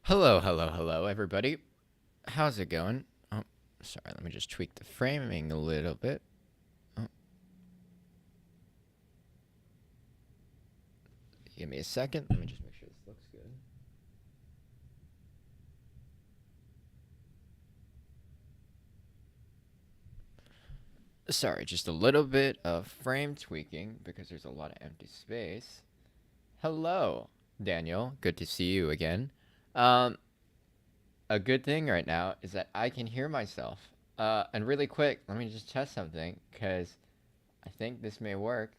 Hello, hello, hello, everybody. How's it going? Oh, sorry, let me just tweak the framing a little bit. Oh, give me a second. Let me just make sure this looks good. Sorry, just a little bit of frame tweaking because there's a lot of empty space. Hello, Daniel. Good to see you again. Um, a good thing right now is that I can hear myself. And really quick, let me just test something because I think this may work.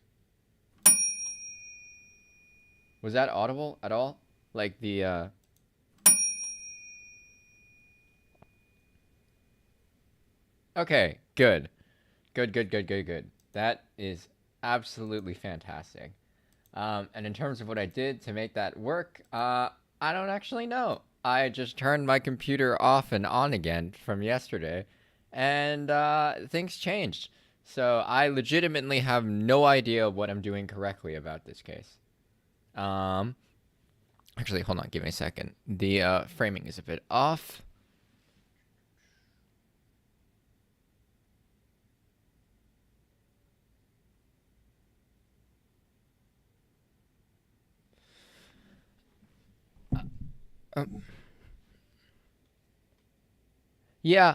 Was that audible at all? Like the. Okay, good. Good, good, good, good, good. That is absolutely fantastic. And in terms of what I did to make that work, I don't actually know. I just turned my computer off and on again from yesterday, and things changed. So I legitimately have no idea what I'm doing correctly about this case. Um, Actually, hold on, give me a second. The framing is a bit off. Um, Yeah,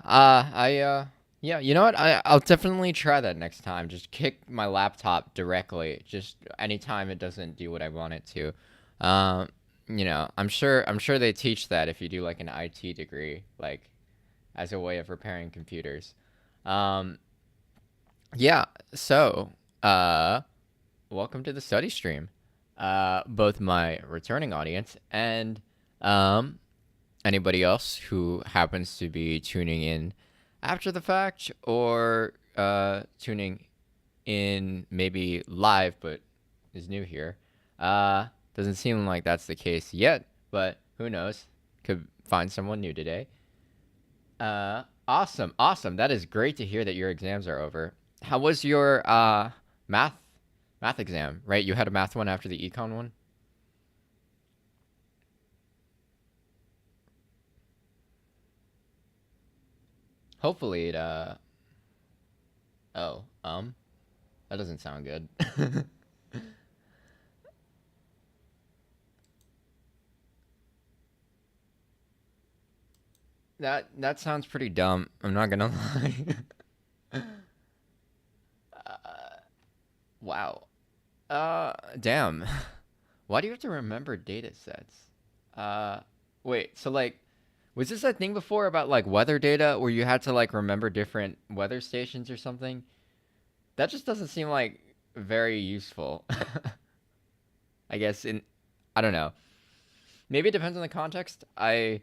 yeah, you know what? I'll definitely try that next time. Just kick my laptop directly, just anytime it doesn't do what I want it to. Um, I'm sure they teach that if you do like an IT degree, like as a way of repairing computers. Um, yeah, so, uh, welcome to the study stream. Both my returning audience and um anybody else who happens to be tuning in after the fact or tuning in maybe live but is new here. Doesn't seem like that's the case yet, but who knows? Could find someone new today. Awesome, awesome. That is great to hear that your exams are over. How was your math exam? Right, you had a math one after the econ one. Hopefully it oh that doesn't sound good. That sounds pretty dumb. I'm not gonna lie. Wow. Damn. Why do you have to remember data sets? Uh, Wait. So like, was this a thing before about like weather data where you had to like remember different weather stations or something? That just doesn't seem like very useful. I guess I don't know. Maybe it depends on the context. Oh,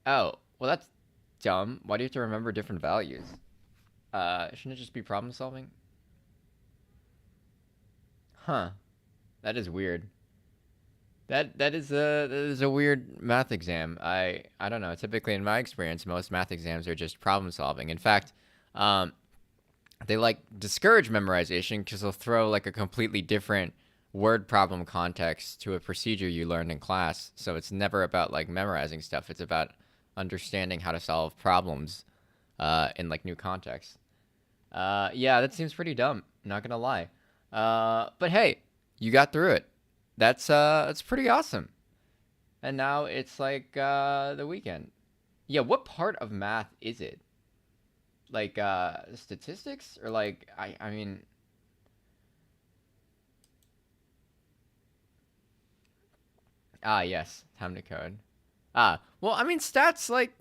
well that's dumb. Why do you have to remember different values? Shouldn't it just be problem solving? Huh. That is weird. That is a weird math exam. I don't know. Typically, in my experience, most math exams are just problem solving. In fact, um, they like discourage memorization because they'll throw like a completely different word problem context to a procedure you learned in class. So it's never about like memorizing stuff. It's about understanding how to solve problems in like new contexts. Yeah, that seems pretty dumb. Not gonna lie. But hey, you got through it. That's pretty awesome. And now it's like the weekend. Yeah, what part of math is it? Like statistics or like I mean yes, time to code. Well, I mean stats like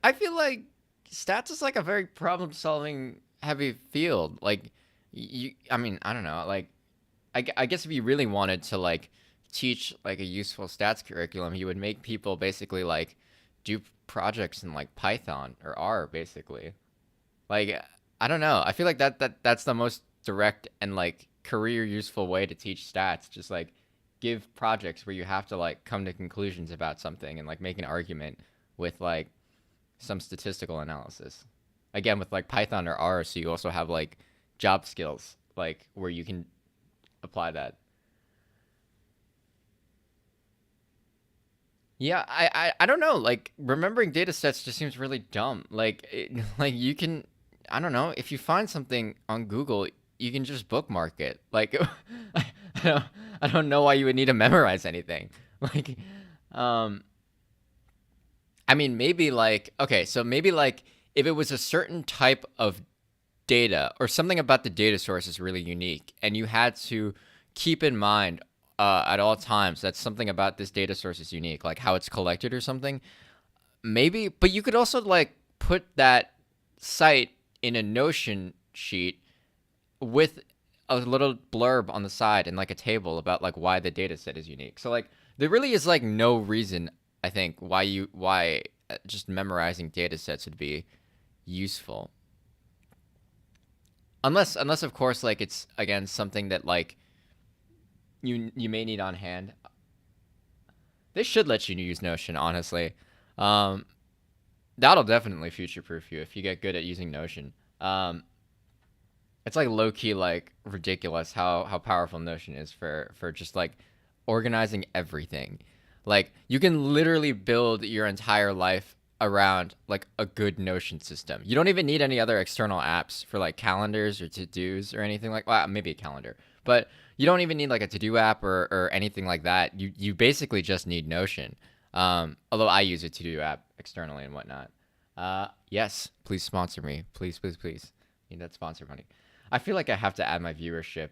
I feel like stats is like a very problem solving heavy field. Like I mean, I don't know. Like I guess if you really wanted to like teach like a useful stats curriculum, you would make people basically like do projects in like Python or R basically. Like I don't know. I feel like that's the most direct and like career useful way to teach stats. Just like give projects where you have to like come to conclusions about something and like make an argument with like some statistical analysis. Again, with like Python or R, so you also have like job skills like where you can apply that. Yeah, I don't know. Like remembering data sets just seems really dumb. Like you can, I don't know, if you find something on Google, you can just bookmark it. Like I don't, I don't know why you would need to memorize anything. Like, um, I mean, maybe like okay, so maybe like if it was a certain type of data or something about the data source is really unique, and you had to keep in mind at all times that something about this data source is unique, like how it's collected or something. Maybe, but you could also like put that site in a Notion sheet with a little blurb on the side and like a table about like why the data set is unique. So like there really is like no reason I think why just memorizing data sets would be useful. Unless of course like it's again something that like you may need on hand. They should let you use Notion, honestly. Um, that'll definitely future proof you if you get good at using Notion. It's like low key like ridiculous how powerful Notion is for just like organizing everything. Like you can literally build your entire life around like a good Notion system. You don't even need any other external apps for like calendars or to-dos or anything like well, maybe a calendar. But you don't even need like a to-do app or anything like that. You basically just need Notion. Although I use a to-do app externally and whatnot. Yes, please sponsor me. Please, please, please. Need that sponsor money. I feel like I have to add my viewership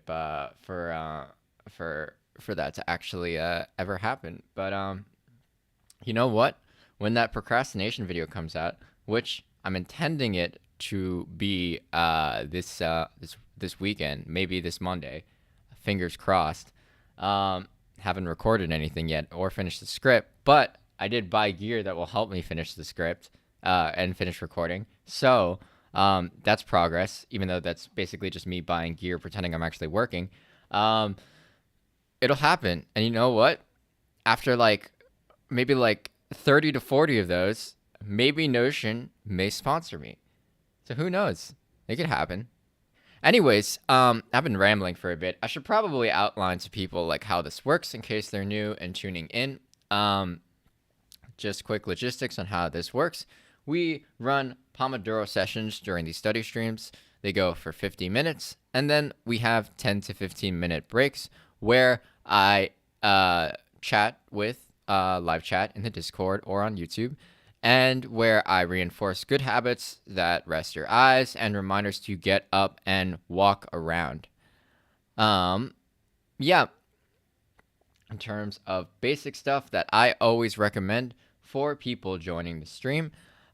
for that to actually ever happen. But you know what? When that procrastination video comes out, which I'm intending it to be this weekend, maybe this Monday, fingers crossed. Haven't recorded anything yet or finished the script, but I did buy gear that will help me finish the script and finish recording. So that's progress, even though that's basically just me buying gear, pretending I'm actually working. Um, it'll happen. And you know what? After like maybe like 30 to 40 of those, maybe Notion may sponsor me. So who knows? It could happen. Anyways, I've been rambling for a bit. I should probably outline to people like how this works in case they're new and tuning in. Just quick logistics on how this works. We run Pomodoro sessions during these study streams. They go for 50 minutes, and then we have 10 to 15-minute breaks where I chat with live chat in the Discord or on YouTube, and where I reinforce good habits that rest your eyes and reminders to get up and walk around. Yeah, in terms of basic stuff that I always recommend for people joining the stream,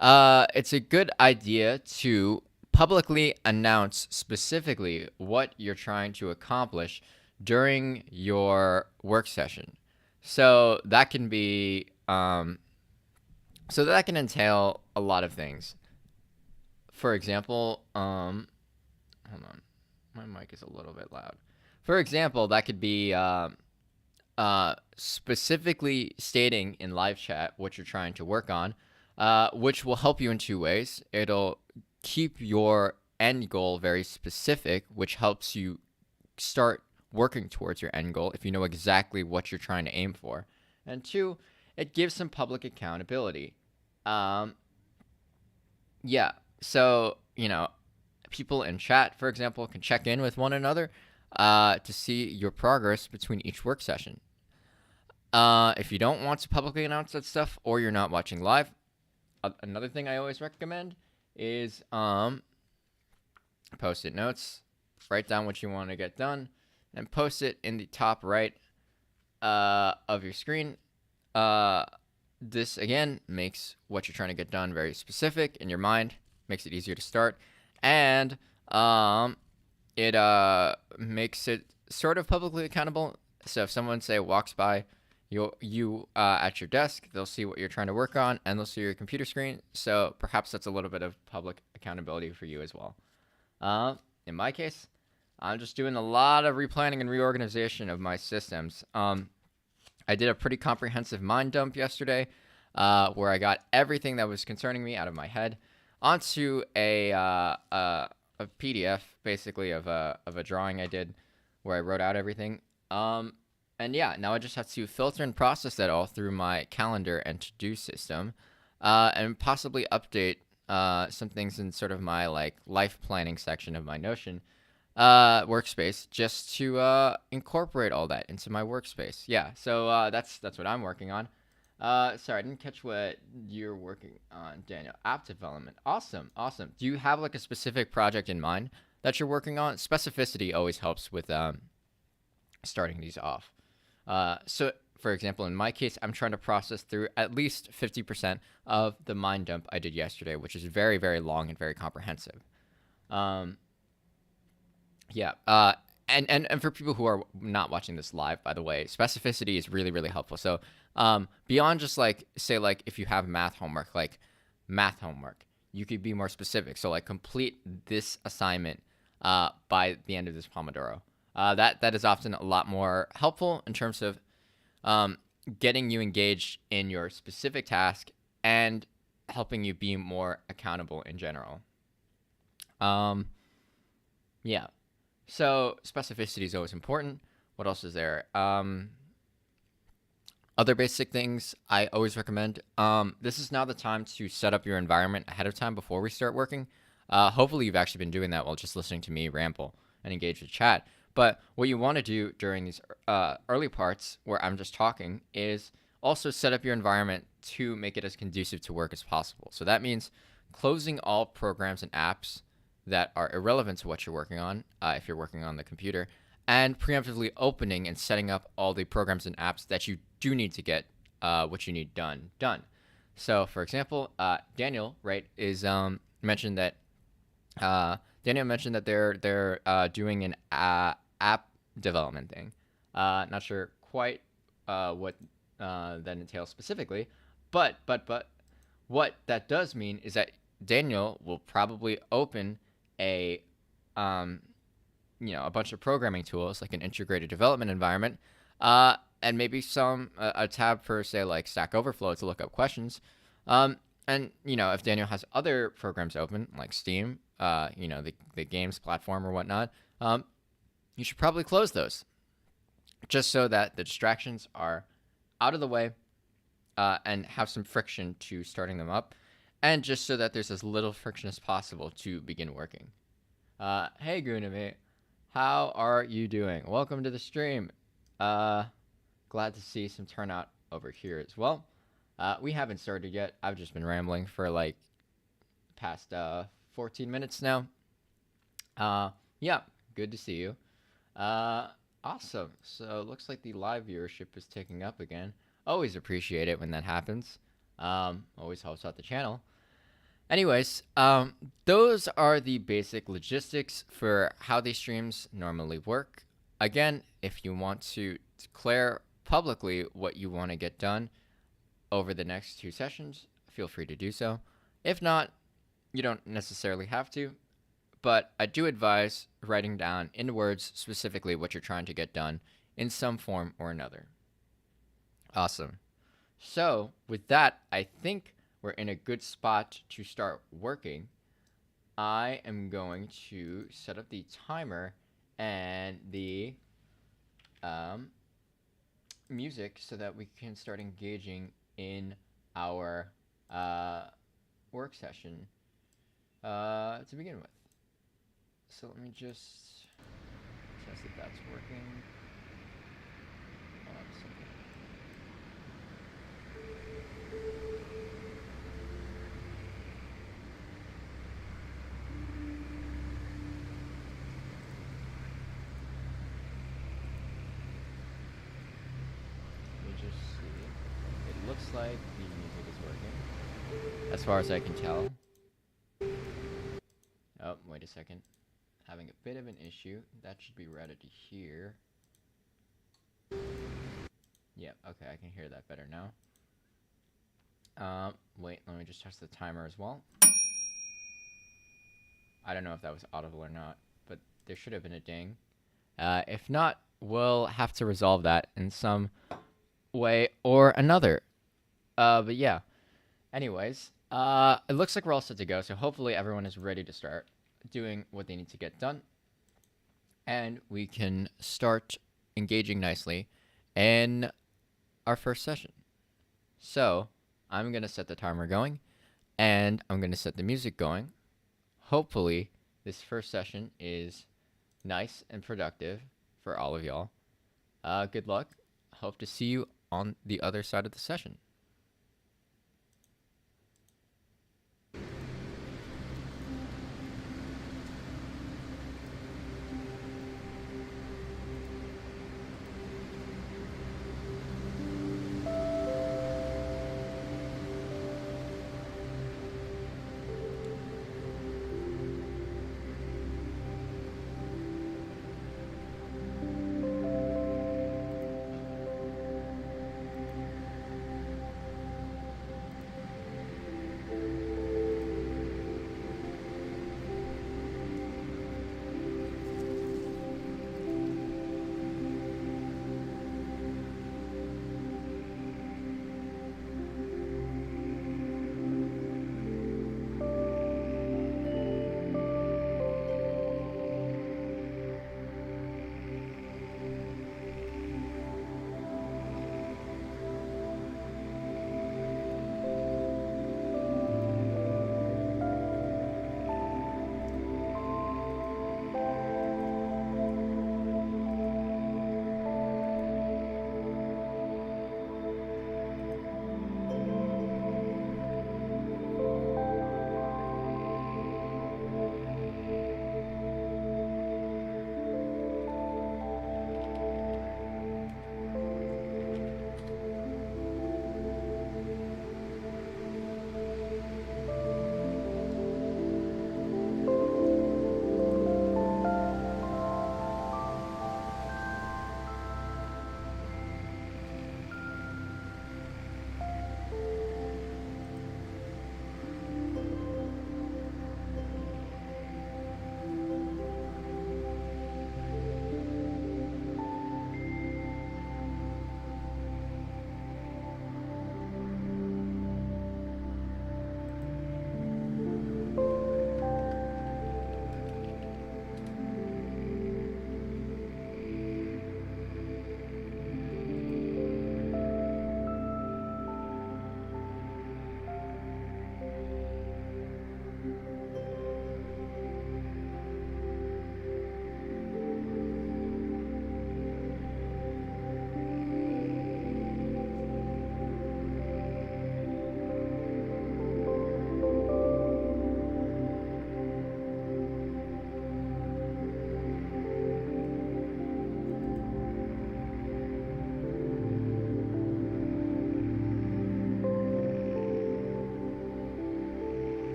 it's a good idea to publicly announce specifically what you're trying to accomplish during your work session. So that can be so that can entail a lot of things. For example, hold on, my mic is a little bit loud. For example, that could be specifically stating in live chat what you're trying to work on, which will help you in two ways. It'll keep your end goal very specific, which helps you start working towards your end goal if you know exactly what you're trying to aim for. And two, it gives some public accountability. Yeah, so, people in chat, for example, can check in with one another to see your progress between each work session. If you don't want to publicly announce that stuff or you're not watching live, another thing I always recommend is post-it notes. Write down what you want to get done and post it in the top right of your screen. This, again, makes what you're trying to get done very specific in your mind, makes it easier to start, and it makes it sort of publicly accountable. So if someone, say, walks by you at your desk, they'll see what you're trying to work on, and they'll see your computer screen. So perhaps that's a little bit of public accountability for you as well. In my case, I'm just doing a lot of replanning and reorganization of my systems. I did a pretty comprehensive mind dump yesterday, where I got everything that was concerning me out of my head onto a PDF, basically of a drawing I did, where I wrote out everything. And yeah, now I just have to filter and process that all through my calendar and to-do system, and possibly update some things in sort of my like life planning section of my Notion workspace, just to incorporate all that into my workspace. Yeah, so that's what I'm working on. Sorry, I didn't catch what you're working on, Daniel. App development. Awesome, awesome. Do you have like a specific project in mind that you're working on? Specificity always helps with starting these off. So, for example, in my case, I'm trying to process through at least 50% of the mind dump I did yesterday, which is very, very long and very comprehensive. Um, yeah. And for people who are not watching this live, by the way, specificity is really, really helpful. So, beyond just like, say, like if you have math homework, you could be more specific. So, like, complete this assignment by the end of this Pomodoro. That is often a lot more helpful in terms of getting you engaged in your specific task and helping you be more accountable in general. Yeah. So specificity is always important. What else is there? Other basic things I always recommend. This is now the time to set up your environment ahead of time before we start working. Hopefully you've actually been doing that while just listening to me ramble and engage with chat. But what you want to do during these early parts where I'm just talking is also set up your environment to make it as conducive to work as possible. So that means closing all programs and apps that are irrelevant to what you're working on, if you're working on the computer, and preemptively opening and setting up all the programs and apps that you do need to get what you need done. So, for example, Daniel, right, is mentioned that Daniel mentioned that they're doing an app development thing. Not sure quite what that entails specifically, but what that does mean is that Daniel will probably open a a bunch of programming tools like an integrated development environment, and maybe a tab for say like Stack Overflow to look up questions. And if Daniel has other programs open like Steam, the games platform or whatnot, you should probably close those just so that the distractions are out of the way, and have some friction to starting them up, and just so that there's as little friction as possible to begin working. Hey, Gunami, how are you doing? Welcome to the stream. Glad to see some turnout over here as well. We haven't started yet. I've just been rambling for like past 14 minutes now. Yeah, good to see you. Awesome. So it looks like the live viewership is ticking up again. Always appreciate it when that happens. Always helps out the channel. Anyways, those are the basic logistics for how these streams normally work. Again, if you want to declare publicly what you want to get done over the next 2 sessions, feel free to do so. If not, you don't necessarily have to, but I do advise writing down in words specifically what you're trying to get done in some form or another. Awesome. So with that, I think we're in a good spot to start working. I am going to set up the timer and the music so that we can start engaging in our work session to begin with. So let me just test if that's working. Hold on a second. Looks like the music is working, as far as I can tell. Oh, wait a second. Having a bit of an issue. That should be routed to here. Yeah, okay, I can hear that better now. Wait, let me just test the timer as well. I don't know if that was audible or not, but there should have been a ding. If not, we'll have to resolve that in some way or another. But yeah. Anyways, it looks like we're all set to go, so hopefully everyone is ready to start doing what they need to get done. And we can start engaging nicely in our first session. So I'm going to set the timer going, and I'm going to set the music going. Hopefully, this first session is nice and productive for all of y'all. Good luck. Hope to see you on the other side of the session.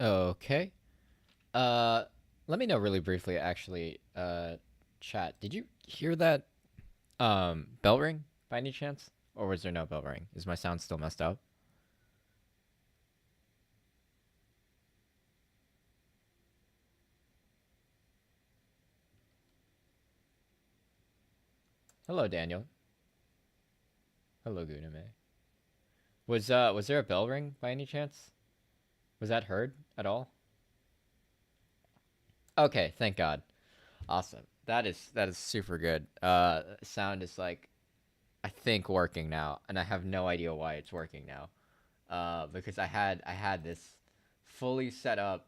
Okay. Uh, Let me know really briefly, actually. Chat. Did you hear that bell ring by any chance, or was there no bell ring? Is my sound still messed up? Hello, Daniel. Hello, Guname. Was there a bell ring by any chance? Was that heard at all? Okay, thank God. Awesome. That is super good. Sound is like I think working now, and I have no idea why it's working now. Because I had this fully set up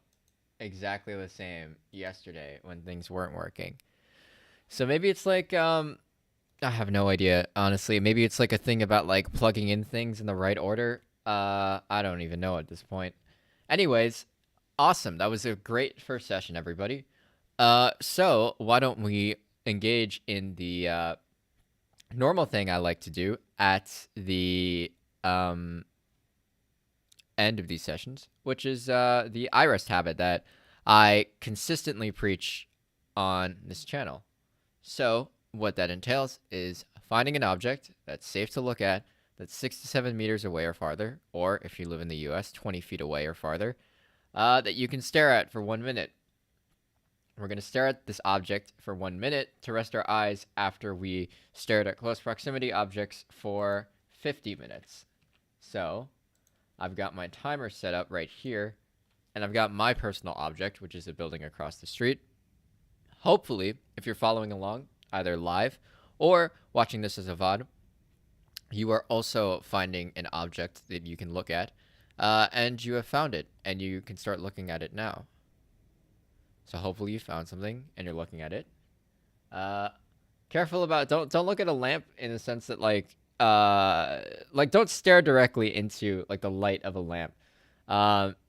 exactly the same yesterday when things weren't working. So maybe it's like I have no idea, honestly. Maybe it's like a thing about like plugging in things in the right order. I don't even know at this point. Anyways, awesome. That was a great first session, everybody. So why don't we engage in the normal thing I like to do at the end of these sessions, which is the iRest habit that I consistently preach on this channel. So what that entails is finding an object that's safe to look at, that's 6 to 7 meters away or farther, or if you live in the US, 20 feet away or farther, that you can stare at for 1 minute. We're going to stare at this object for 1 minute to rest our eyes after we stared at close proximity objects for 50 minutes. So I've got my timer set up right here, and I've got my personal object, which is a building across the street. Hopefully, if you're following along, either live or watching this as a VOD, you are also finding an object that you can look at, and you have found it, and you can start looking at it now. So hopefully you found something, and you're looking at it. Careful about don't look at a lamp in the sense that like don't stare directly into like the light of a lamp,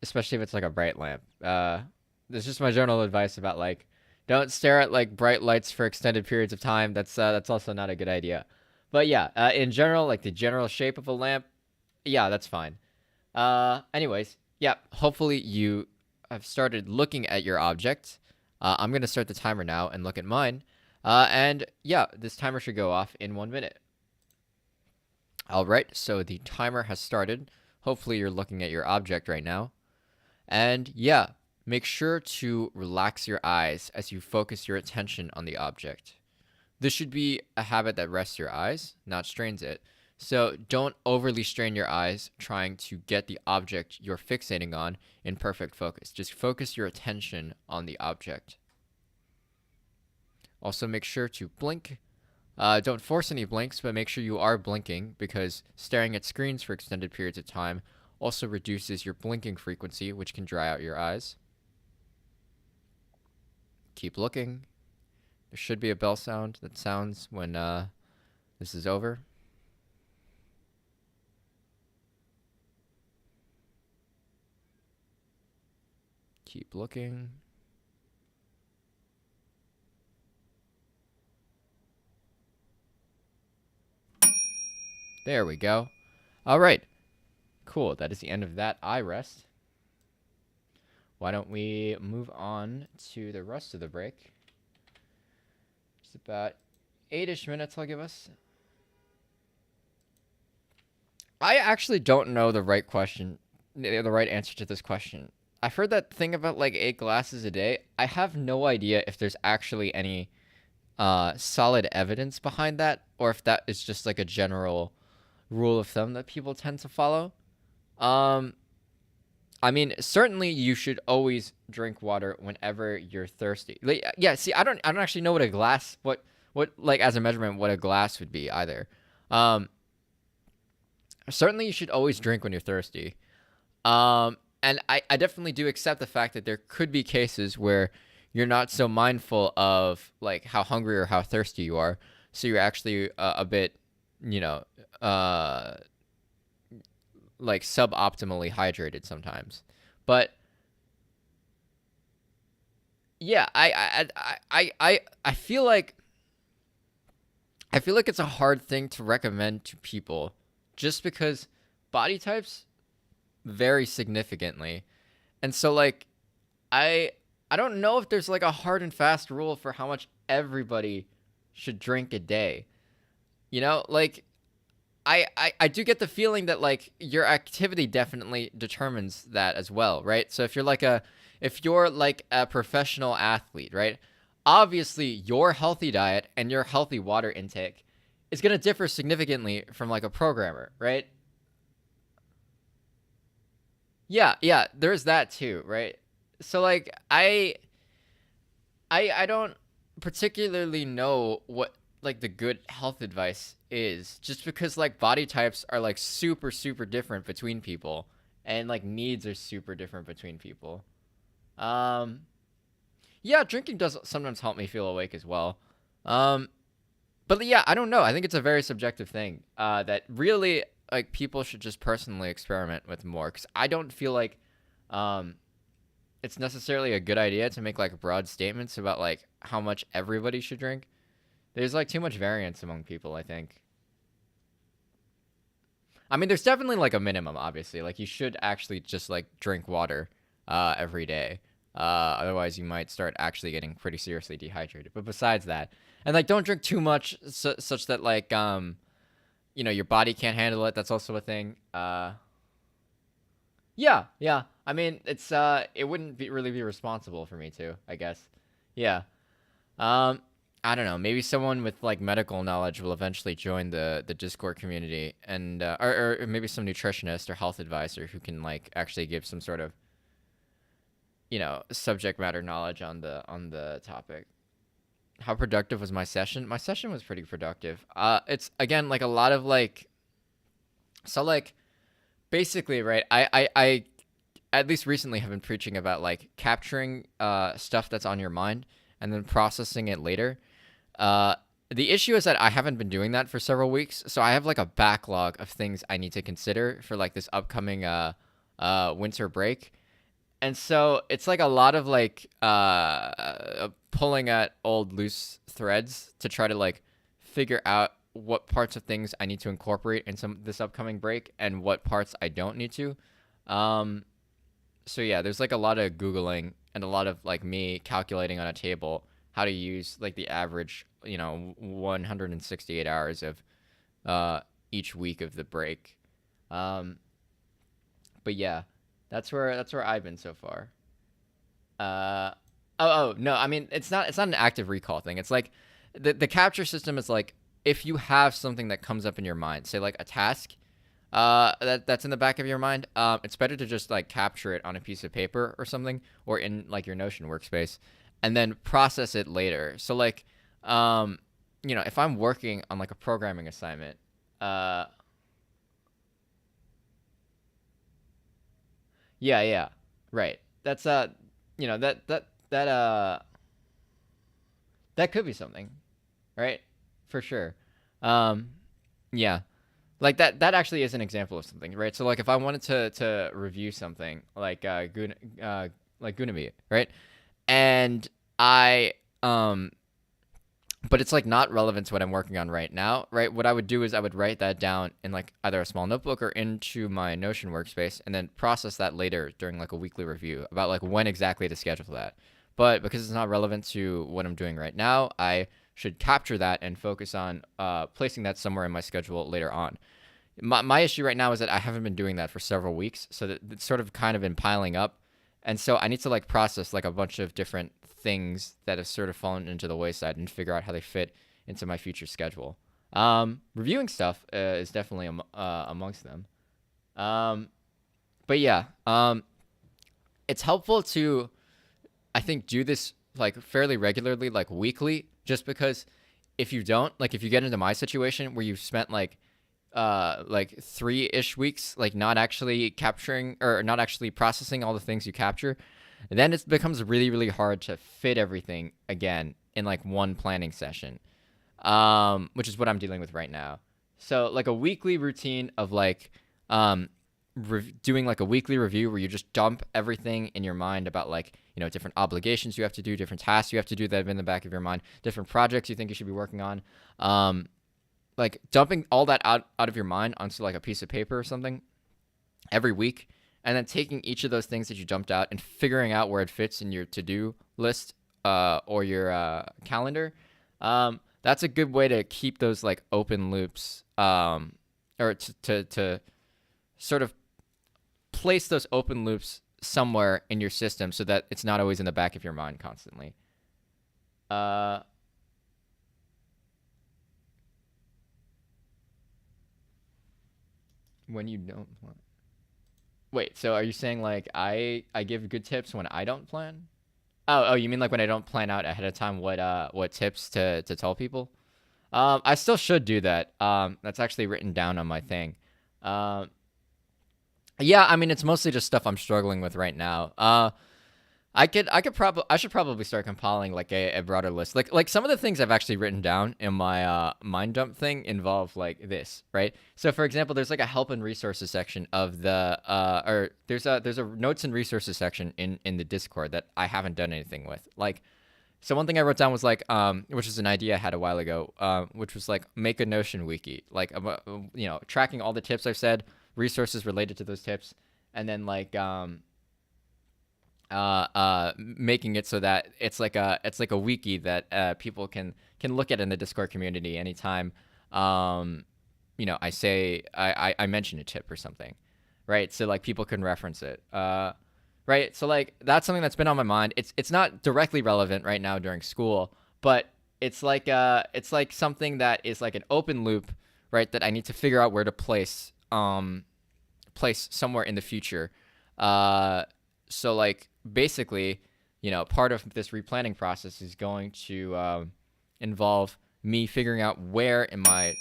especially if it's like a bright lamp. This is just my general advice about like don't stare at like bright lights for extended periods of time. That's also not a good idea. But yeah, in general, like the general shape of a lamp, yeah, that's fine. Anyways, yeah, hopefully you have started looking at your object. I'm gonna start the timer now and look at mine. And yeah, this timer should go off in 1 minute. All right, so the timer has started. Hopefully you're looking at your object right now. And yeah, make sure to relax your eyes as you focus your attention on the object. This should be a habit that rests your eyes, not strains it. So don't overly strain your eyes trying to get the object you're fixating on in perfect focus. Just focus your attention on the object. Also make sure to blink. Don't force any blinks, but make sure you are blinking because staring at screens for extended periods of time also reduces your blinking frequency, which can dry out your eyes. Keep looking. There should be a bell sound that sounds when this is over. Keep looking. There we go. All right. Cool. That is the end of that iRest. Why don't we move on to the rest of the break? Just about 8-ish minutes I'll give us. I actually don't know the right question, the right answer to this question. I've heard that thing about like 8 glasses a day. I have no idea if there's actually any solid evidence behind that, or if that is just like a general rule of thumb that people tend to follow. I mean, certainly you should always drink water whenever you're thirsty. Like, yeah, see, I don't actually know what a glass, what like as a measurement, what a glass would be either. Certainly you should always drink when you're thirsty. And I definitely do accept the fact that there could be cases where you're not so mindful of like how hungry or how thirsty you are, so you're actually a bit, you know, like suboptimally hydrated sometimes. But yeah, I feel like it's a hard thing to recommend to people just because body types vary significantly, And so like I I don't know if there's like a hard and fast rule for how much everybody should drink a day. You know, like I do get the feeling that like your activity definitely determines that as well, right? So if you're like a professional athlete, right? Obviously, your healthy diet and your healthy water intake is going to differ significantly from like a programmer, right? Yeah, yeah, there's that too, right? So like I don't particularly know what like the good health advice is, just because like body types are like super super different between people, and like needs are super different between people. Um yeah, drinking does sometimes help me feel awake as well. Um but yeah, I don't know. I think it's a very subjective thing that really like people should just personally experiment with more, cuz I don't feel like um it's necessarily a good idea to make like broad statements about like how much everybody should drink. There's like too much variance among people, I think. I mean, there's definitely like a minimum, obviously. Like you should actually just like drink water every day. Otherwise, you might start actually getting pretty seriously dehydrated. But besides that, and like don't drink too much such that like your body can't handle it. That's also a thing. Yeah, yeah. I mean, it wouldn't really be responsible for me to, I guess. Yeah. Um, I don't know. Maybe someone with like medical knowledge will eventually join the Discord community, and or maybe some nutritionist or health advisor who can like actually give some sort of subject matter knowledge on the topic. How productive was my session? My session was pretty productive. It's again like a lot of like so like basically right. I at least recently have been preaching about like capturing stuff that's on your mind and then processing it later. Uh, the issue is that I haven't been doing that for several weeks, so I have like a backlog of things I need to consider for like this upcoming winter break. And so it's like a lot of like pulling at old loose threads to try to like figure out what parts of things I need to incorporate in some this upcoming break and what parts I don't need to. Um, so yeah, there's like a lot of googling and a lot of like me calculating on a table how to use like the average 168 hours of uh each week of the break. Um, but yeah, that's where I've been so far. Uh, oh no, I mean it's not an active recall thing. It's like the capture system is like if you have something that comes up in your mind, say like a task, that's in the back of your mind. It's better to just like capture it on a piece of paper or something, or in like your Notion workspace, and then process it later. So like, if I'm working on like a programming assignment, uh, yeah, yeah, right. That's that could be something, right? For sure. Um, yeah. Like that actually is an example of something, right? So like if I wanted to review something like like Gunami, right? And I but it's like not relevant to what I'm working on right now, right? What I would do is I would write that down in like either a small notebook or into my Notion workspace, and then process that later during like a weekly review about like when exactly to schedule that. But because it's not relevant to what I'm doing right now, I should capture that and focus on placing that somewhere in my schedule later on. My issue right now is that I haven't been doing that for several weeks, so that it's sort of kind of been piling up, and so I need to like process like a bunch of different things that have sort of fallen into the wayside and figure out how they fit into my future schedule. Reviewing stuff is definitely amongst them. Um, but yeah, it's helpful to I think do this like fairly regularly, like weekly, just because if you don't, like if you get into my situation where you've spent like 3-ish weeks like not actually capturing or not actually processing all the things you capture, then it becomes really really hard to fit everything again in like one planning session, which is what I'm dealing with right now. So like a weekly routine of like um doing like a weekly review where you just dump everything in your mind about like different obligations you have to do, different tasks you have to do that have in the back of your mind, different projects you think you should be working on, like dumping all that out of your mind onto like a piece of paper or something every week, and then taking each of those things that you jumped out and figuring out where it fits in your to-do list or your calendar. That's a good way to keep those like open loops, or to sort of place those open loops somewhere in your system so that it's not always in the back of your mind constantly. When you don't plan. Wait, so are you saying like I give good tips when I don't plan? Oh, you mean like when I don't plan out ahead of time what tips to tell people? I still should do that. That's actually written down on my thing. Um, yeah, I mean it's mostly just stuff I'm struggling with right now. I should probably start compiling like a broader list. Like some of the things I've actually written down in my mind dump thing involve like this, right? So for example, there's like a help and resources section of the or there's a notes and resources section in the Discord that I haven't done anything with. Like, so one thing I wrote down was like which is an idea I had a while ago, which was like make a Notion wiki, like tracking all the tips I've said, resources related to those tips, and then like making it so that it's like a wiki that people can look at in the Discord community anytime I mention a tip or something, right? So like people can reference it, right? So like that's something that's been on my mind. It's not directly relevant right now during school, but it's like something that is like an open loop, right? That I need to figure out where to place somewhere in the future. So like basically, part of this replanning process is going to involve me figuring out where in my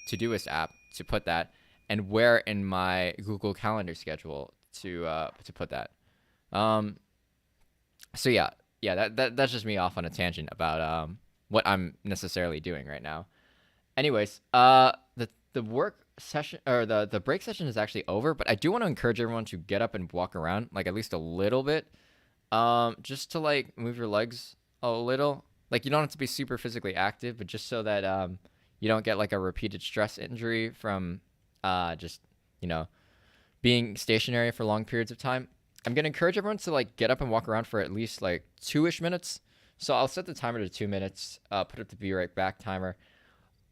Todoist app to put that, and where in my Google Calendar schedule to put that. Um, so yeah, that's just me off on a tangent about what I'm necessarily doing right now. Anyways, the work session or the break session is actually over, but I do want to encourage everyone to get up and walk around like at least a little bit, just to like move your legs a little. Like you don't have to be super physically active, but just so that you don't get like a repeated stress injury from just you know being stationary for long periods of time. I'm gonna encourage everyone to like get up and walk around for at least like 2-ish minutes. So I'll set the timer to 2 minutes. Put up the be right back timer.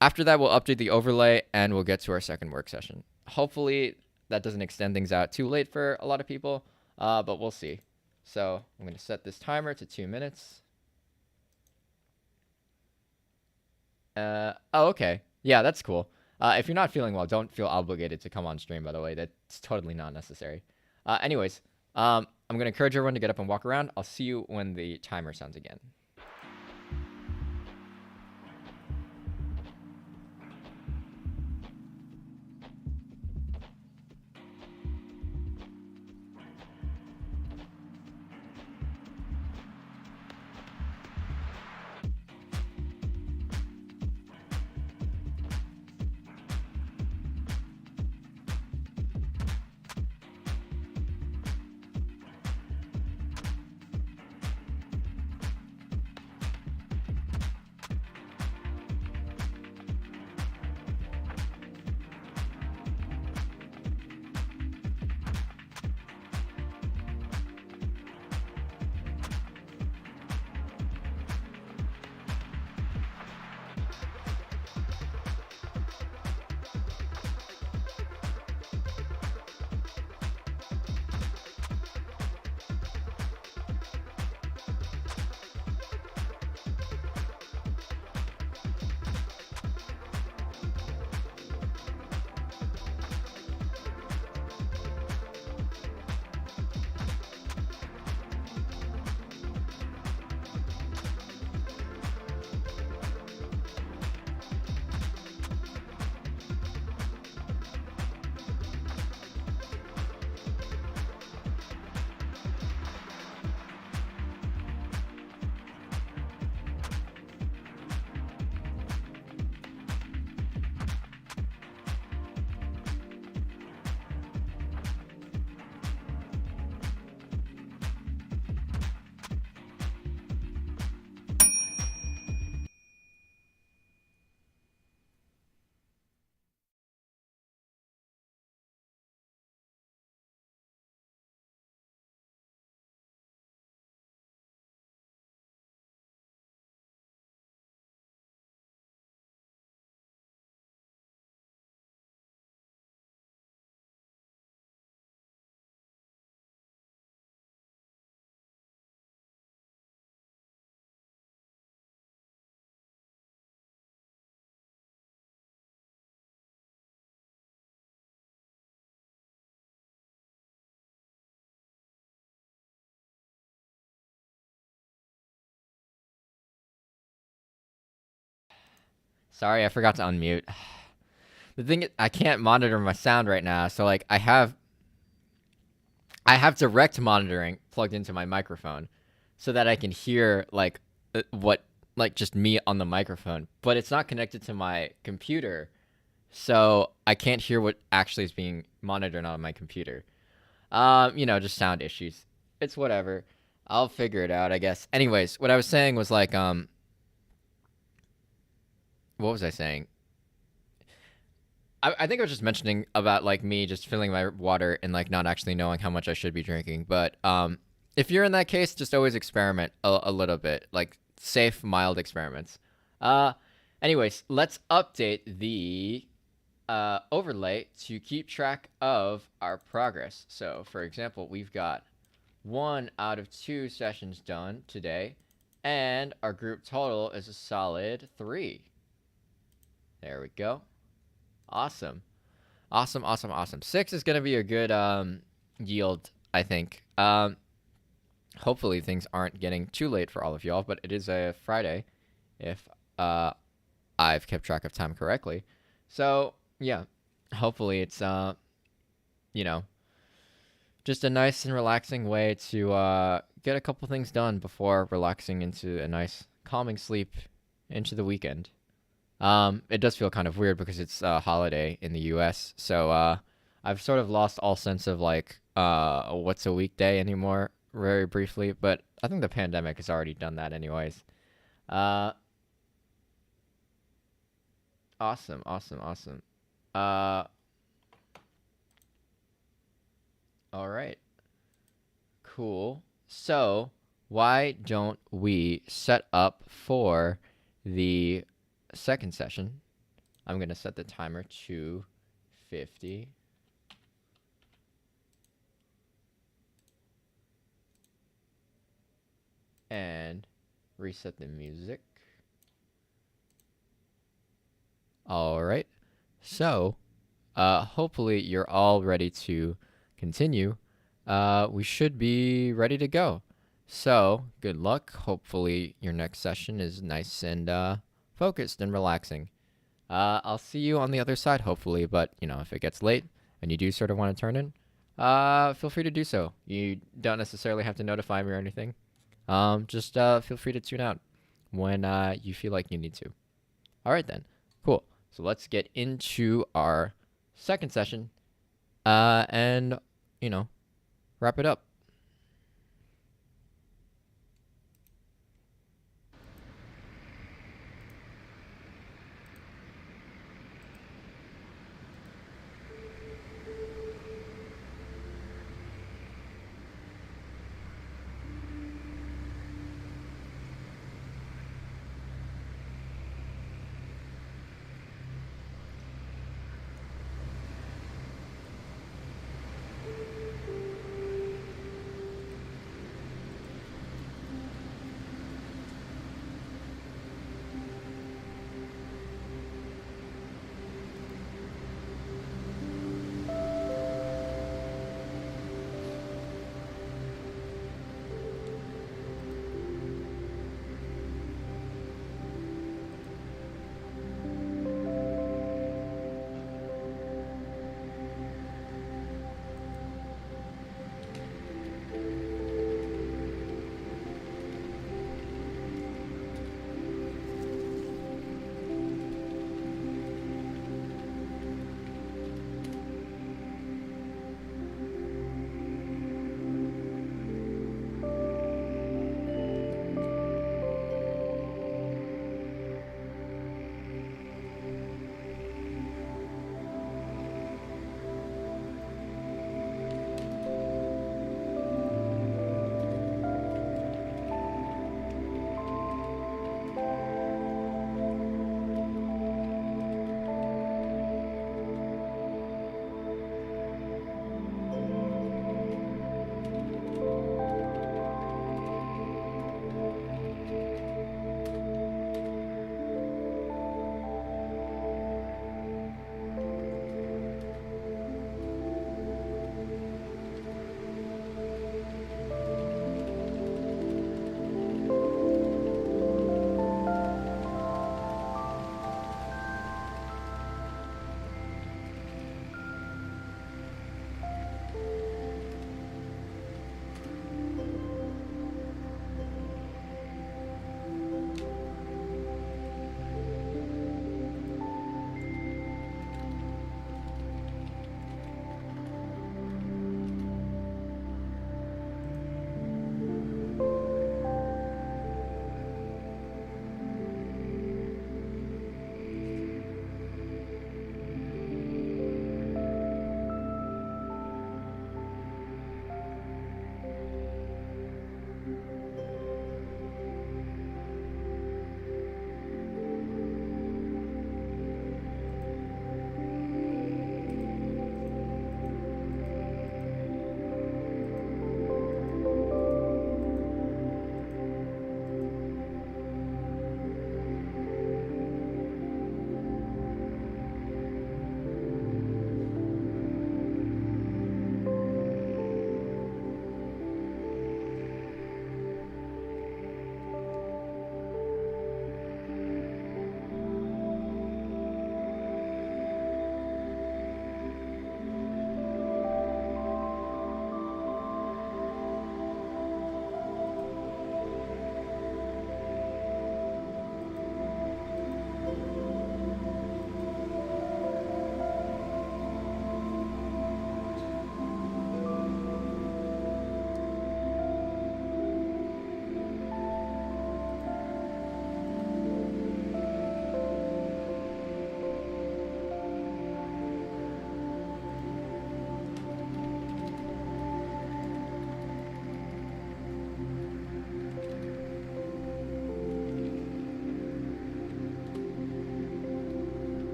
After that, we'll update the overlay and we'll get to our second work session. Hopefully, that doesn't extend things out too late for a lot of people, but we'll see. So I'm going to set this timer to 2 minutes. Okay. Yeah, that's cool. If you're not feeling well, don't feel obligated to come on stream, by the way. That's totally not necessary. Anyways, I'm going to encourage everyone to get up and walk around. I'll see you when the timer sounds again. Sorry, I forgot to unmute. The thing is, I can't monitor my sound right now, so like I have direct monitoring plugged into my microphone so that I can hear like what like just me on the microphone, but it's not connected to my computer, so I can't hear what actually is being monitored on my computer. Just sound issues. It's whatever. I'll figure it out, I guess. Anyways, what I was saying was like what was I saying? I think I was just mentioning about like me just filling my water and like not actually knowing how much I should be drinking. But if you're in that case, just always experiment a little bit, like safe, mild experiments. Uh, anyways, let's update the overlay to keep track of our progress. So, for example, we've got 1 out of 2 sessions done today, and our group total is a solid 3. There we go. Awesome. Awesome, awesome, awesome. 6 is going to be a good yield, I think. Hopefully things aren't getting too late for all of y'all, but it is a Friday if I've kept track of time correctly. So, yeah, hopefully it's, just a nice and relaxing way to get a couple things done before relaxing into a nice calming sleep into the weekend. It does feel kind of weird because it's a holiday in the US, so I've sort of lost all sense of like what's a weekday anymore very briefly, but I think the pandemic has already done that anyways. Uh awesome, awesome, awesome. Uh all right. Cool. So, why don't we set up for the second session? I'm going to set the timer to 50. And reset the music. All right. So, hopefully you're all ready to continue. We should be ready to go. So, good luck. Hopefully your next session is nice and focused and relaxing. I'll see you on the other side, hopefully, but, if it gets late and you do sort of want to turn in, feel free to do so. You don't necessarily have to notify me or anything. Just feel free to tune out when you feel like you need to. All right, then. Cool. So let's get into our second session and, wrap it up.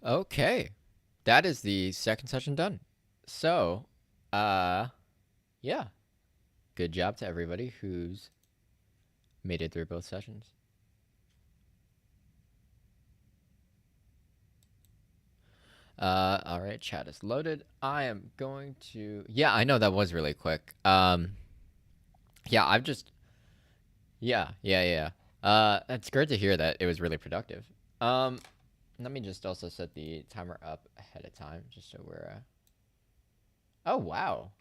Okay, that is the second session done. So, uh, yeah, good job to everybody who's made it through both sessions. All right, chat is loaded. I am going to. Yeah, I know that was really quick. Yeah, I've just. Yeah. It's great to hear that it was really productive. Let me just also set the timer up ahead of time, just so we're. Oh wow,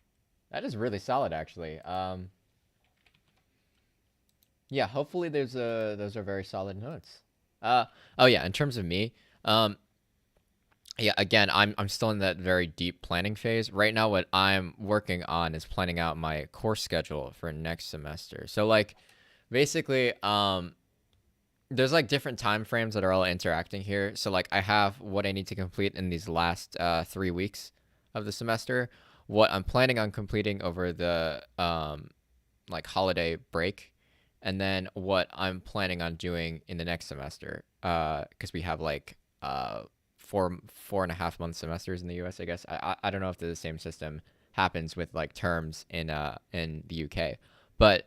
that is really solid, actually. Yeah, hopefully those are very solid notes. Oh yeah, in terms of me, um, yeah, again, I'm still in that very deep planning phase. Right now, what I'm working on is planning out my course schedule for next semester. So like, basically, there's like different time frames that are all interacting here. So like, I have what I need to complete in these last 3 weeks of the semester, what I'm planning on completing over the like holiday break, and then what I'm planning on doing in the next semester. Because we have like 4.5 month semesters in the U.S. I guess I don't know if the same system happens with like terms in the UK, but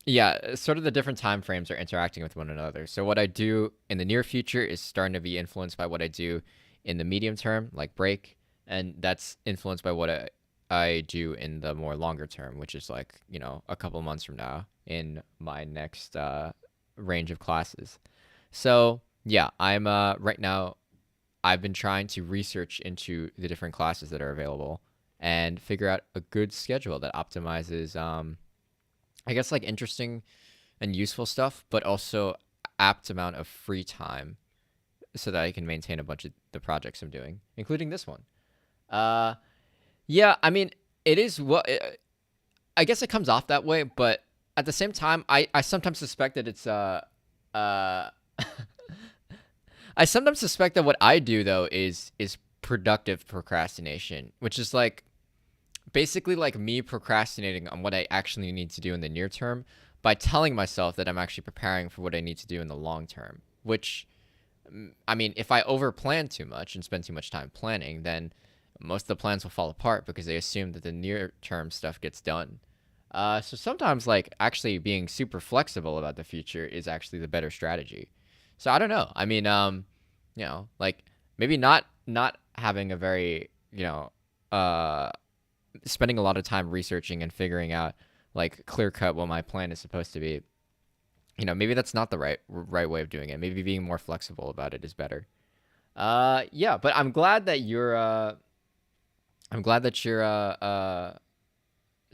yeah, sort of the different time frames are interacting with one another. So what I do in the near future is starting to be influenced by what I do in the medium term, like break, and that's influenced by what I do in the more longer term, which is like, a couple months from now in my next range of classes. So yeah, I'm right now. I've been trying to research into the different classes that are available and figure out a good schedule that optimizes, I guess, like interesting and useful stuff, but also apt amount of free time so that I can maintain a bunch of the projects I'm doing, including this one. Uh, yeah, I mean, it is what I guess it comes off that way, but at the same time, I sometimes suspect that it's uh I sometimes suspect that what I do though is productive procrastination, which is like basically like me procrastinating on what I actually need to do in the near term by telling myself that I'm actually preparing for what I need to do in the long term. Which, I mean, if I overplan too much and spend too much time planning, then most of the plans will fall apart because they assume that the near term stuff gets done. So sometimes, like, actually being super flexible about the future is actually the better strategy. So I don't know. I mean, like maybe not having a very, uh, spending a lot of time researching and figuring out like clear cut what my plan is supposed to be. Maybe that's not the right way of doing it. Maybe being more flexible about it is better. Yeah, but I'm glad that your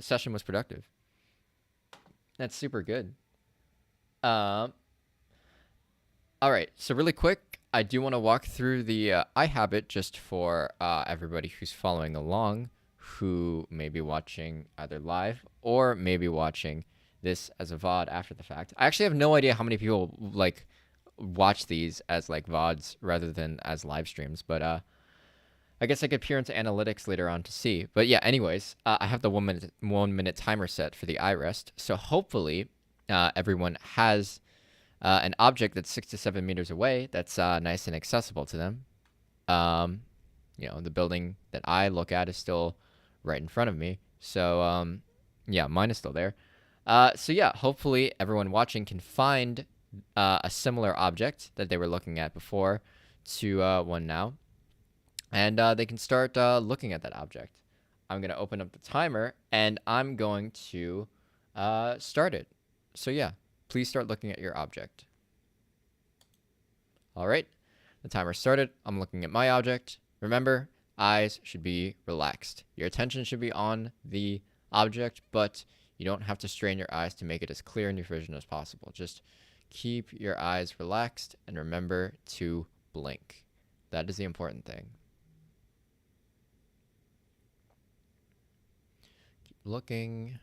session was productive. That's super good. Um, all right. So really quick, I do want to walk through the eye habit just for everybody who's following along, who may be watching either live or maybe watching this as a VOD after the fact. I actually have no idea how many people like watch these as like VODs rather than as live streams, but I guess I could peer into analytics later on to see. But yeah, anyways, I have the 1 minute timer set for the eye rest. So hopefully, everyone has an object that's 6 to 7 meters away that's nice and accessible to them. The building that I look at is still right in front of me. So yeah, mine is still there. So yeah, hopefully everyone watching can find a similar object that they were looking at before to one now. And they can start looking at that object. I'm going to open up the timer, and I'm going to start it. So yeah, please start looking at your object. All right, the timer started. I'm looking at my object. Remember, eyes should be relaxed. Your attention should be on the object, but you don't have to strain your eyes to make it as clear in your vision as possible. Just keep your eyes relaxed and remember to blink. That is the important thing. Looking.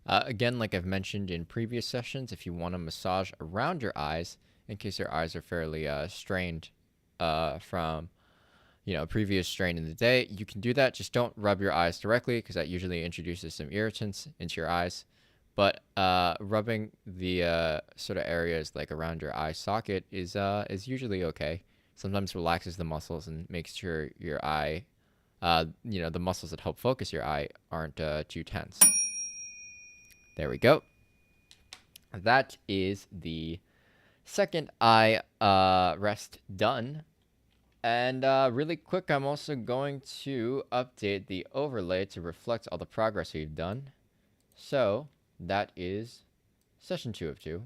Again, like I've mentioned in previous sessions, if you want to massage around your eyes, in case your eyes are fairly strained from previous strain in the day, you can do that. Just don't rub your eyes directly because that usually introduces some irritants into your eyes. but rubbing the sort of areas like around your eye socket is usually okay. Sometimes relaxes the muscles and makes sure your eye, the muscles that help focus your eye aren't too tense. There we go. That is the second eye rest done. And really quick, I'm also going to update the overlay to reflect all the progress we've done. So that is session 2 of 2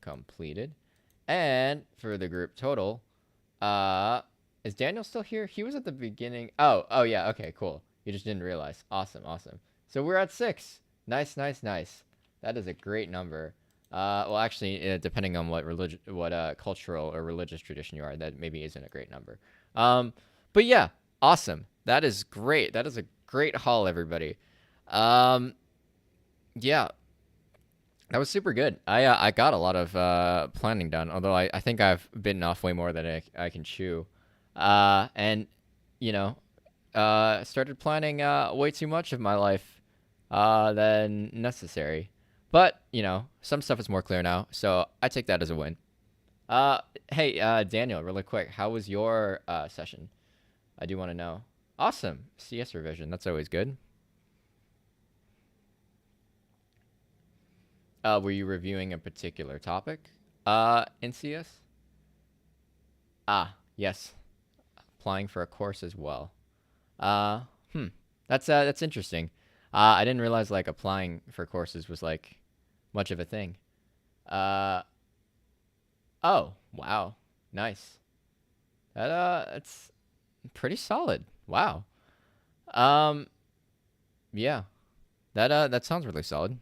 completed. And for the group total, is Daniel still here? He was at the beginning. Oh yeah, okay, cool. You just didn't realize. Awesome. So we're at 6. Nice. That is a great number. Well, actually, depending on what cultural or religious tradition you are, that maybe isn't a great number. But yeah, awesome. That is great. That is a great haul, everybody. Yeah, that was super good. I got a lot of planning done, although I think I've bitten off way more than I can chew. And you know, started planning way too much of my life than necessary. But some stuff is more clear now, so I take that as a win. Hey, Daniel, really quick, how was your session? I do want to know. Awesome, CS revision. That's always good. Were you reviewing a particular topic in CS? Yes. Applying for a course as well. Uh, hmm. That's interesting. I didn't realize like applying for courses was like much of a thing. Uh, oh, wow. Nice. That's pretty solid. Wow. Um, yeah. That sounds really solid.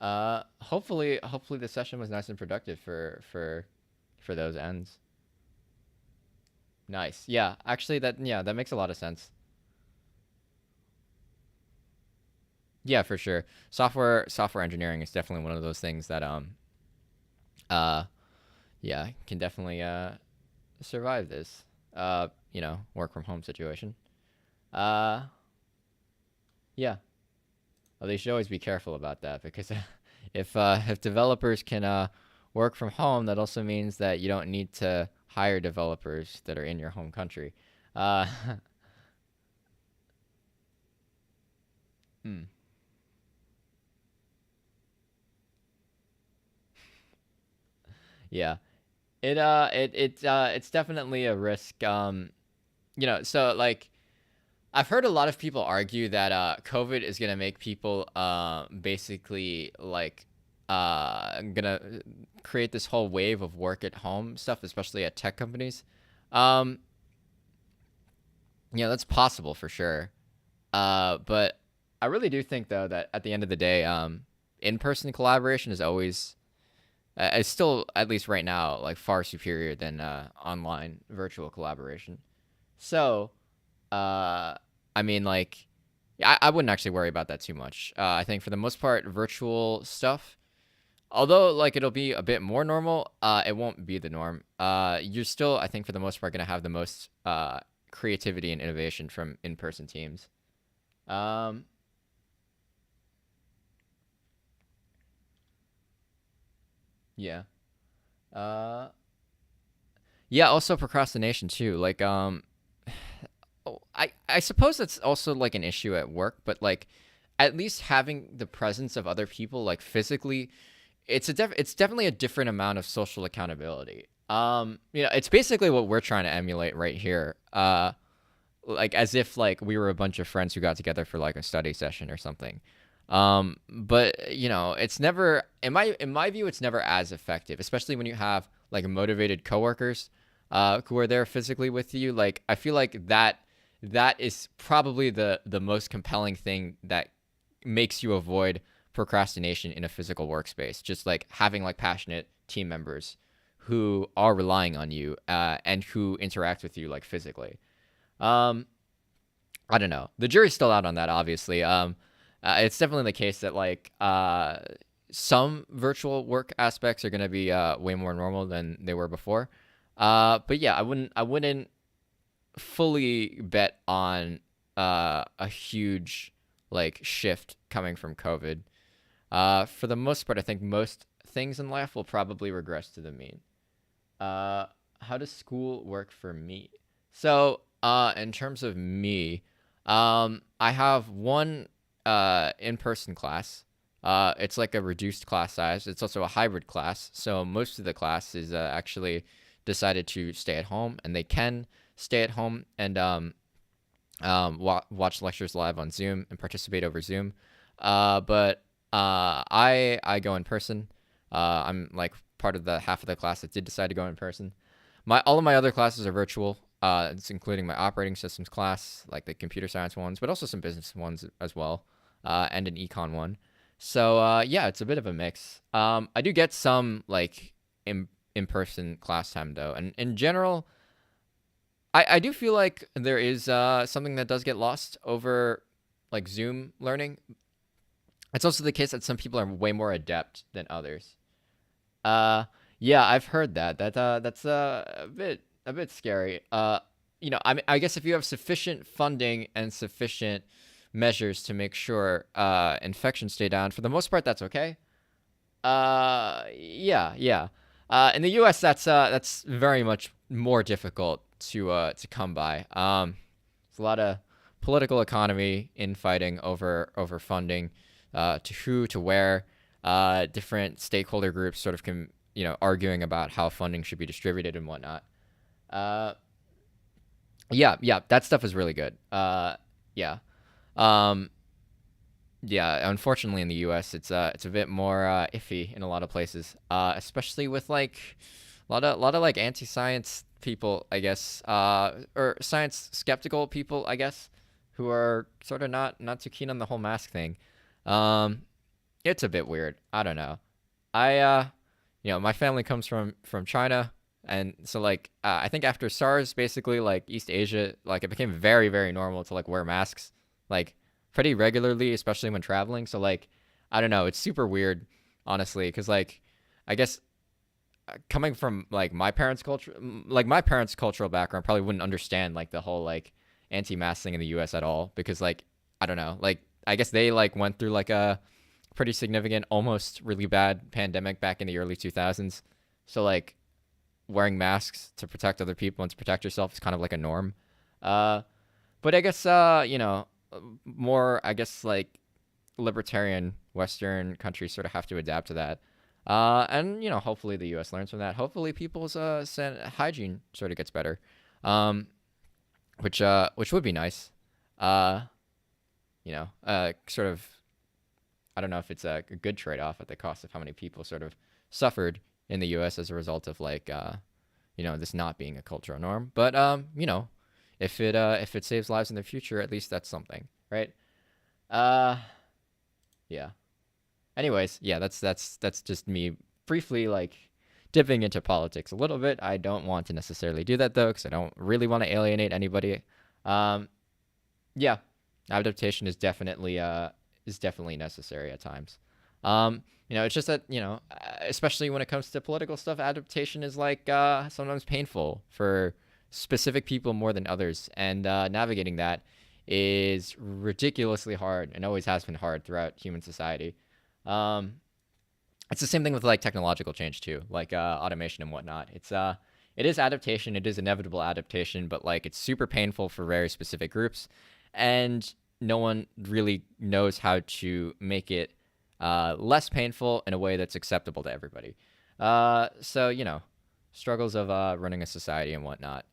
Hopefully the session was nice and productive for those ends. Nice. Yeah, actually that makes a lot of sense. Yeah, for sure. Software engineering is definitely one of those things that uh yeah, can definitely survive this work from home situation. Uh yeah. Well, they should always be careful about that because if developers can work from home, that also means that you don't need to hire developers that are in your home country. Uh, hmm, yeah, it's definitely a risk. So like I've heard a lot of people argue that COVID is gonna make people basically like gonna create this whole wave of work at home stuff, especially at tech companies. Um, that's possible for sure. But I really do think though that at the end of the day, in-person collaboration is still, at least right now, like far superior than online virtual collaboration. So, uh, I mean, like, I wouldn't actually worry about that too much. I think for the most part, virtual stuff, although like it'll be a bit more normal, it won't be the norm. You're still, I think, for the most part, gonna have the most creativity and innovation from in-person teams. Um, yeah. Uh, yeah. Also, procrastination too. Like, I suppose that's also like an issue at work, but like, at least having the presence of other people, like physically, it's definitely a different amount of social accountability. It's basically what we're trying to emulate right here. Like as if like we were a bunch of friends who got together for like a study session or something. But it's never in my view it's never as effective, especially when you have like motivated coworkers who are there physically with you. Like I feel like that is probably the most compelling thing that makes you avoid procrastination in a physical workspace. Just like having like passionate team members who are relying on you and who interact with you like physically. Um, I don't know. The jury's still out on that, obviously. It's definitely the case that like some virtual work aspects are going to be way more normal than they were before. But yeah, I wouldn't fully bet on a huge like shift coming from COVID. For the most part, I think most things in life will probably regress to the mean. Uh, how does school work for me? So, in terms of me, I have one in-person class. It's like a reduced class size. It's also a hybrid class. So most of the class is actually decided to stay at home, and they can stay at home and watch lectures live on Zoom and participate over Zoom. But I go in person. I'm like part of the half of the class that did decide to go in person. My all of my other classes are virtual. It's including my operating systems class, like the computer science ones, but also some business ones as well, and an econ one. So yeah, it's a bit of a mix. I do get some like in person class time though, and in general, I do feel like there is something that does get lost over like Zoom learning. It's also the case that some people are way more adept than others. Uh, yeah, I've heard that. That's a bit scary. I guess if you have sufficient funding and sufficient measures to make sure infections stay down, for the most part, that's okay. Yeah, yeah. In the U.S., that's very much more difficult to come by. There's a lot of political economy infighting over funding, to who, to where. Different stakeholder groups sort of arguing about how funding should be distributed and whatnot. Uh, yeah, yeah, that stuff is really good. Yeah. Um, yeah, unfortunately in the U.S. it's a bit more iffy in a lot of places, especially with like a lot of like anti-science people, I guess, or science skeptical people, I guess, who are sort of not too keen on the whole mask thing. Um, it's a bit weird. I don't know. I my family comes from China, and so like I think after SARS, basically like East Asia, like it became very very normal to like wear masks, like pretty regularly, especially when traveling. So like I don't know, it's super weird, honestly, because like I guess coming from like my parents' cultural background, probably wouldn't understand like the whole like anti-mask thing in the U.S. at all, because like I don't know, like I guess they like went through like a pretty significant, almost really bad pandemic back in the early 2000s. So like wearing masks to protect other people and to protect yourself is kind of like a norm. Uh, but I guess more I guess like libertarian Western countries sort of have to adapt to that. And hopefully the U.S. learns from that. Hopefully people's hygiene sort of gets better, um, which would be nice. Uh, sort of I don't know if it's a good trade off at the cost of how many people sort of suffered in the U.S. as a result of like this not being a cultural norm. But if it saves lives in the future, at least that's something, right? Uh, yeah. Anyways, yeah, that's just me briefly like dipping into politics a little bit. I don't want to necessarily do that though, because I don't really want to alienate anybody. Um, yeah, adaptation is definitely necessary at times. It's just that especially when it comes to political stuff, adaptation is like sometimes painful for specific people more than others, and navigating that is ridiculously hard and always has been hard throughout human society. Um, it's the same thing with like technological change too, like automation and whatnot. It is adaptation, it is inevitable adaptation, but like it's super painful for very specific groups, and no one really knows how to make it less painful in a way that's acceptable to everybody. So struggles of running a society and whatnot.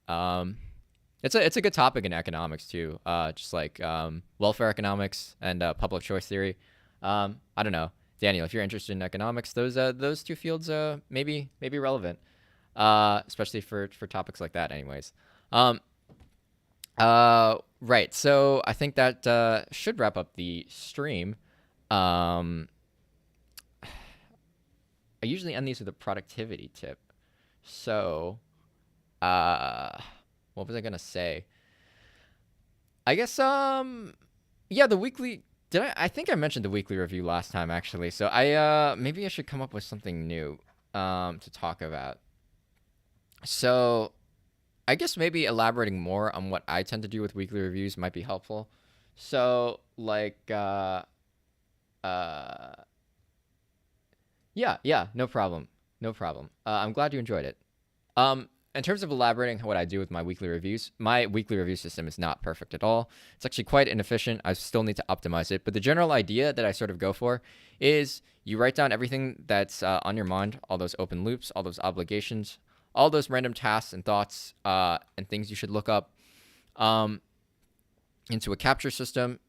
It's a good topic in economics too, just like welfare economics and public choice theory. I don't know, Daniel, if you're interested in economics, those two fields maybe relevant, especially for topics like that. Anyways, um, right. So I think that should wrap up the stream. Um, I usually end these with a productivity tip. So, uh, what was I gonna say? I guess yeah, the weekly. Did I think I mentioned the weekly review last time actually. So maybe I should come up with something new to talk about. So I guess maybe elaborating more on what I tend to do with weekly reviews might be helpful. So like uh Yeah, no problem. No problem. I'm glad you enjoyed it. In terms of elaborating what I do with my weekly review system is not perfect at all. It's actually quite inefficient. I still need to optimize it. But the general idea that I sort of go for is you write down everything that's on your mind, all those open loops, all those obligations, all those random tasks and thoughts and things you should look up um, into a capture system.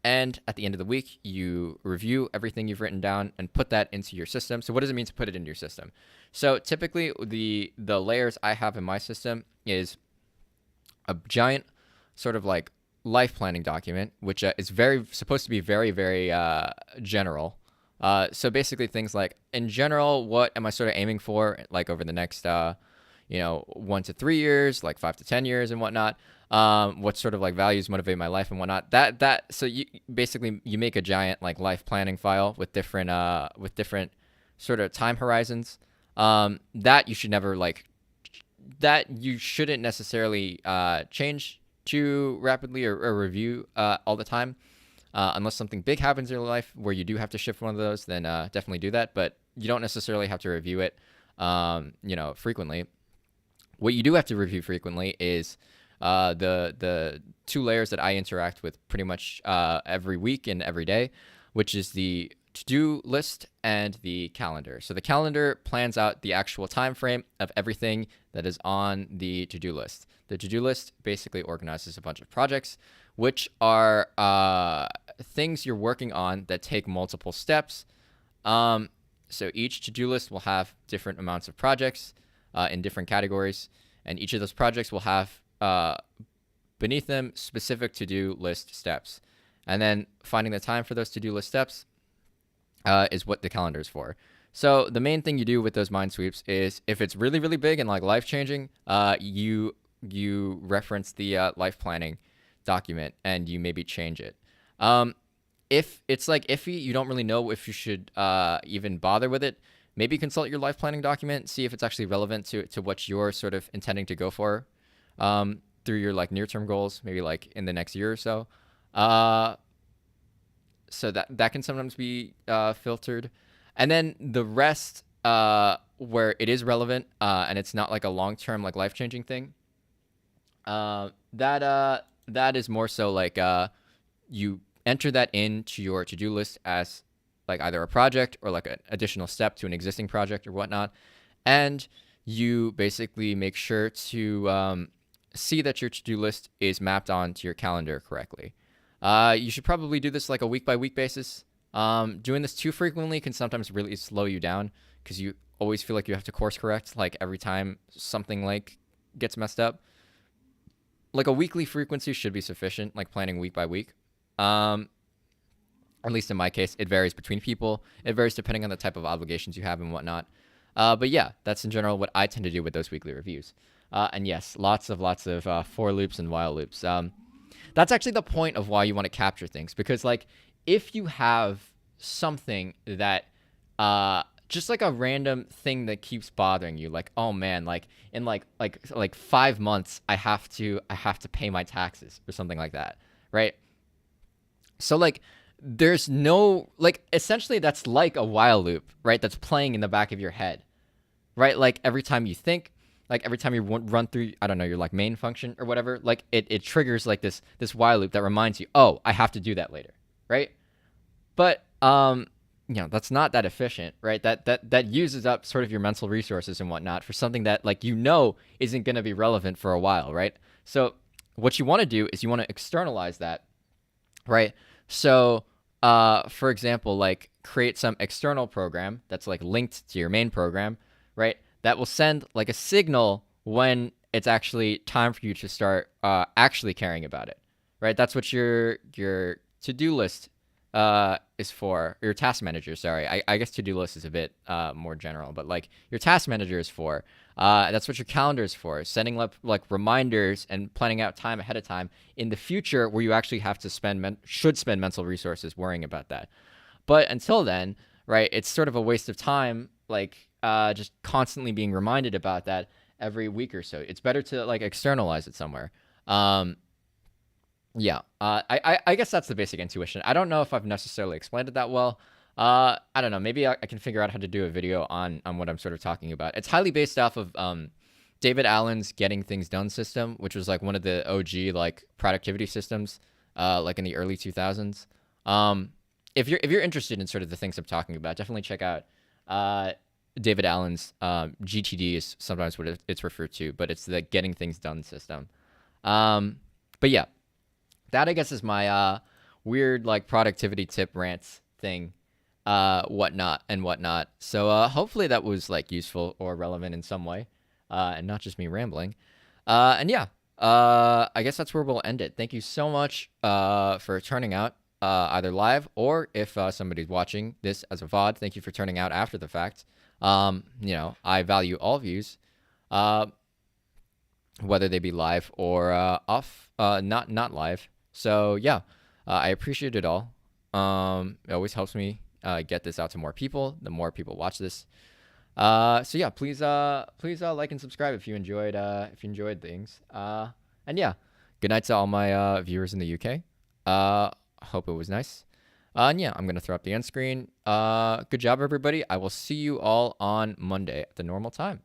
And at the end of the week, you review everything you've written down and put that into your system. So what does it mean to put it into your system? So typically the layers I have in my system is a giant sort of like life planning document, which is very supposed to be very general. So basically things like in general, what am I sort of aiming for like over the next 1 to 3 years, like 5 to 10 years and whatnot. What sort of like values motivate my life and whatnot. So you basically you make a giant like life planning file with different sort of time horizons. That you should never like that you shouldn't necessarily change too rapidly or review all the time. Unless something big happens in your life where you do have to shift one of those, then definitely do that. But you don't necessarily have to review it, frequently. What you do have to review frequently is the two layers that I interact with pretty much every week and every day, which is the to-do list and the calendar. So the calendar plans out the actual time frame of everything that is on the to-do list. The to-do list basically organizes a bunch of projects, which are things you're working on that take multiple steps. So each to-do list will have different amounts of projects in different categories, and each of those projects will have beneath them specific to-do list steps. And then finding the time for those to-do list steps is what the calendar is for. So the main thing you do with those mind sweeps is if it's really big and like life-changing, you reference the life planning document and you maybe change it. If it's like iffy, you don't really know if you should even bother with it, maybe consult your life planning document, see if it's actually relevant to what you're sort of intending to go for through your like near-term goals, maybe like in the next year or so. So that can sometimes be filtered. And then the rest where it is relevant and it's not like a long-term like life-changing thing, that is more so like you enter that into your to-do list as like either a project or like an additional step to an existing project or whatnot. And you basically make sure to see that your to-do list is mapped onto your calendar correctly. You should probably do this like a week-by-week basis. Doing this too frequently can sometimes really slow you down because you always feel like you have to course correct like every time something like gets messed up. Like a weekly frequency should be sufficient, like planning week by week. At least in my case, it varies between people. It varies depending on the type of obligations you have and whatnot. But yeah, that's in general what I tend to do with those weekly reviews. And yes, lots of for loops and while loops. That's actually the point of why you want to capture things, because like if you have something that just like a random thing that keeps bothering you, like, oh man, like in like 5 months I have to pay my taxes or something like that, right? So like there's no like essentially that's like a while loop, right? That's playing in the back of your head, right? Like every time you think, like every time you run through, I don't know, your like main function or whatever, like it triggers like this while loop that reminds you, oh, I have to do that later, right? But that's not that efficient, right? That uses up sort of your mental resources and whatnot for something that like isn't going to be relevant for a while, right? So what you want to do is you want to externalize that, right? So for example, like create some external program that's like linked to your main program, right? That will send like a signal when it's actually time for you to start actually caring about it, right? That's what your to-do list is for. Your task manager, sorry. I guess to-do list is a bit more general, but like your task manager is for. That's what your calendar is for, setting up like reminders and planning out time ahead of time in the future where you actually have to should spend mental resources worrying about that. But until then, right, it's sort of a waste of time, like just constantly being reminded about that every week or so. It's better to like externalize it somewhere. I guess that's the basic intuition. I don't know if I've necessarily explained it that well, I don't know. Maybe I can figure out how to do a video on what I'm sort of talking about. It's highly based off of David Allen's Getting Things Done system, which was like one of the OG like productivity systems, like in the early 2000s. If you're interested in sort of the things I'm talking about, definitely check out David Allen's GTD is sometimes what it's referred to, but it's the Getting Things Done system. But yeah, that I guess is my weird like productivity tip rants thing, whatnot. So hopefully that was like useful or relevant in some way, and not just me rambling. And yeah, I guess that's where we'll end it. Thank you so much for turning out, either live or if somebody's watching this as a VOD. Thank you for turning out after the fact. I value all views, whether they be live or off, not live. So yeah, I appreciate it all. It always helps me get this out to more people. The more people watch this, so yeah, please like and subscribe if you enjoyed things. And yeah, good night to all my viewers in the UK. Hope it was nice. And yeah, I'm gonna throw up the end screen. Good job, everybody. I will see you all on Monday at the normal time.